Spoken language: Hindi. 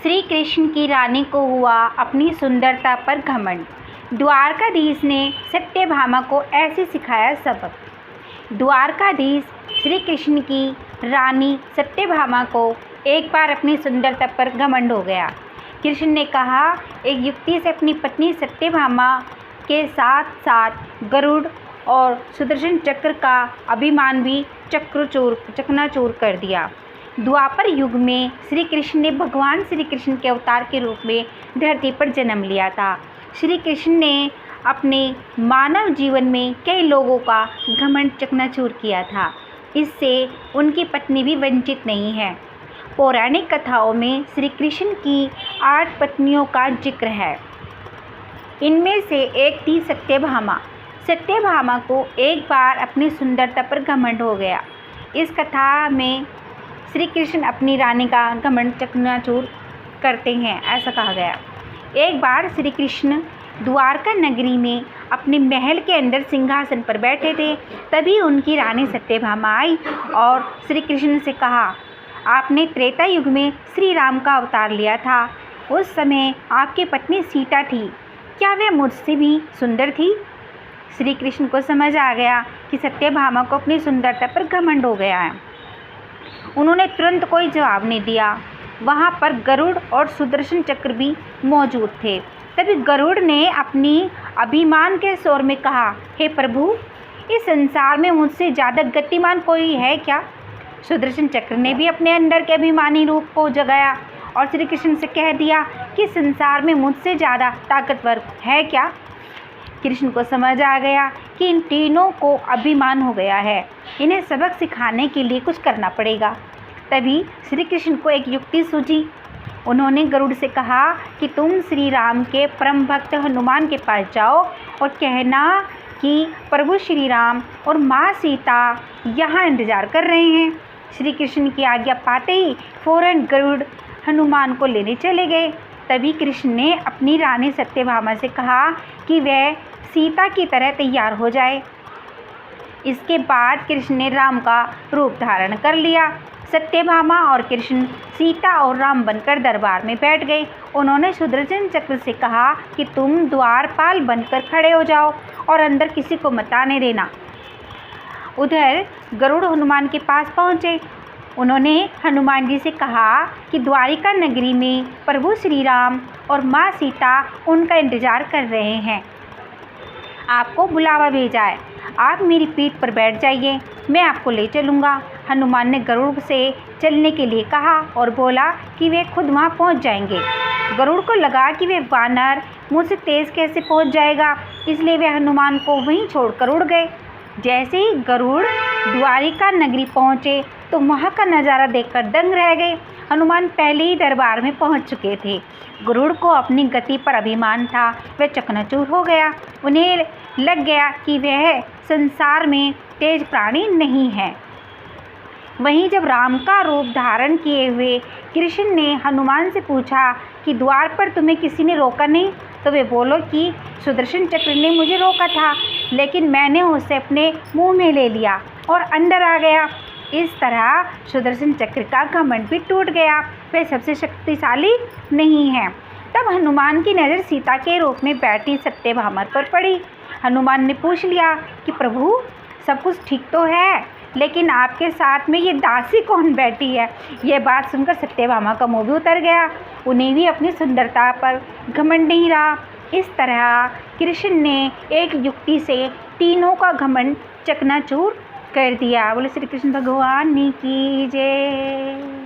श्री कृष्ण की रानी को हुआ अपनी सुंदरता पर घमंड। द्वारकाधीश ने सत्यभामा को ऐसे सिखाया सबक। द्वारकाधीश श्री कृष्ण की रानी सत्यभामा को एक बार अपनी सुंदरता पर घमंड हो गया। कृष्ण ने कहा, एक युक्ति से अपनी पत्नी सत्यभामा के साथ साथ गरुड़ और सुदर्शन चक्र का अभिमान भी चकनाचूर कर दिया। द्वापर युग में श्री कृष्ण ने भगवान श्री कृष्ण के अवतार के रूप में धरती पर जन्म लिया था। श्री कृष्ण ने अपने मानव जीवन में कई लोगों का घमंड चकनाचूर किया था। इससे उनकी पत्नी भी वंचित नहीं है। पौराणिक कथाओं में श्री कृष्ण की 8 पत्नियों का जिक्र है। इनमें से एक थी सत्यभामा। सत्यभामा को एक बार अपनी सुंदरता पर घमंड हो गया। इस कथा में श्री कृष्ण अपनी रानी का घमंड चकनाचूर करते हैं, ऐसा कहा गया। एक बार श्री कृष्ण द्वारका नगरी में अपने महल के अंदर सिंहासन पर बैठे थे। तभी उनकी रानी सत्यभामा आई और श्री कृष्ण से कहा, आपने त्रेता युग में श्री राम का अवतार लिया था। उस समय आपकी पत्नी सीता थी, क्या वह मुझसे भी सुंदर थी? श्री कृष्ण को समझ आ गया कि सत्यभामा को अपनी सुंदरता पर घमंड हो गया है। उन्होंने तुरंत कोई जवाब नहीं दिया। वहाँ पर गरुड़ और सुदर्शन चक्र भी मौजूद थे। तभी गरुड़ ने अपनी अभिमान के स्वर में कहा, हे प्रभु, इस संसार में मुझसे ज़्यादा गतिमान कोई है क्या? सुदर्शन चक्र ने भी अपने अंदर के अभिमानी रूप को जगाया और श्री कृष्ण से कह दिया कि संसार में मुझसे ज़्यादा ताकतवर है क्या? कृष्ण को समझ आ गया कि इन तीनों को अभिमान हो गया है। इन्हें सबक सिखाने के लिए कुछ करना पड़ेगा। तभी श्री कृष्ण को एक युक्ति सूझी। उन्होंने गरुड़ से कहा कि तुम श्री राम के परम भक्त हनुमान के पास जाओ और कहना कि प्रभु श्री राम और माँ सीता यहाँ इंतज़ार कर रहे हैं। श्री कृष्ण की आज्ञा पाते ही फौरन गरुड़ हनुमान को लेने चले गए। तभी कृष्ण ने अपनी रानी सत्यभामा से कहा कि वह सीता की तरह तैयार हो जाए। इसके बाद कृष्ण ने राम का रूप धारण कर लिया। सत्यभामा और कृष्ण सीता और राम बनकर दरबार में बैठ गए। उन्होंने सुदर्शन चक्र से कहा कि तुम द्वारपाल बनकर खड़े हो जाओ और अंदर किसी को मत आने देना। उधर गरुड़ हनुमान के पास पहुँचे। उन्होंने हनुमान जी से कहा कि द्वारिका नगरी में प्रभु श्री राम और माँ सीता उनका इंतज़ार कर रहे हैं। आपको बुलावा भेजा है, आप मेरी पीठ पर बैठ जाइए, मैं आपको ले चलूँगा। हनुमान ने गरुड़ से चलने के लिए कहा और बोला कि वे खुद वहाँ पहुँच जाएंगे। गरुड़ को लगा कि वे वानर मुझसे तेज़ कैसे पहुँच जाएगा, इसलिए वे हनुमान को वहीं छोड़कर उड़ गए। जैसे ही गरुड़ द्वारिका नगरी पहुँचे तो वहाँ का नज़ारा देखकर दंग रह गए। हनुमान पहले ही दरबार में पहुँच चुके थे। गरुड़ को अपनी गति पर अभिमान था, वह चकनाचूर हो गया। उन्हें लग गया कि वह संसार में तेज प्राणी नहीं है। वहीं जब राम का रूप धारण किए हुए कृष्ण ने हनुमान से पूछा कि द्वार पर तुम्हें किसी ने रोका नहीं, तो वे बोलो कि सुदर्शन चक्र ने मुझे रोका था, लेकिन मैंने उसे अपने मुंह में ले लिया और अंदर आ गया। इस तरह सुदर्शन चक्र का घमंड भी टूट गया। वह सबसे शक्तिशाली नहीं है। तब हनुमान की नज़र सीता के रूप में बैठी सत्यभामा पर पड़ी। हनुमान ने पूछ लिया कि प्रभु, सब कुछ ठीक तो है, लेकिन आपके साथ में ये दासी कौन बैठी है? यह बात सुनकर सत्यभामा का मुँह भी उतर गया। उन्हें भी अपनी सुंदरता पर घमंड नहीं रहा। इस तरह कृष्ण ने एक युक्ति से तीनों का घमंड चकनाचूर कर दिया। बोले श्री कृष्ण भगवान की जय।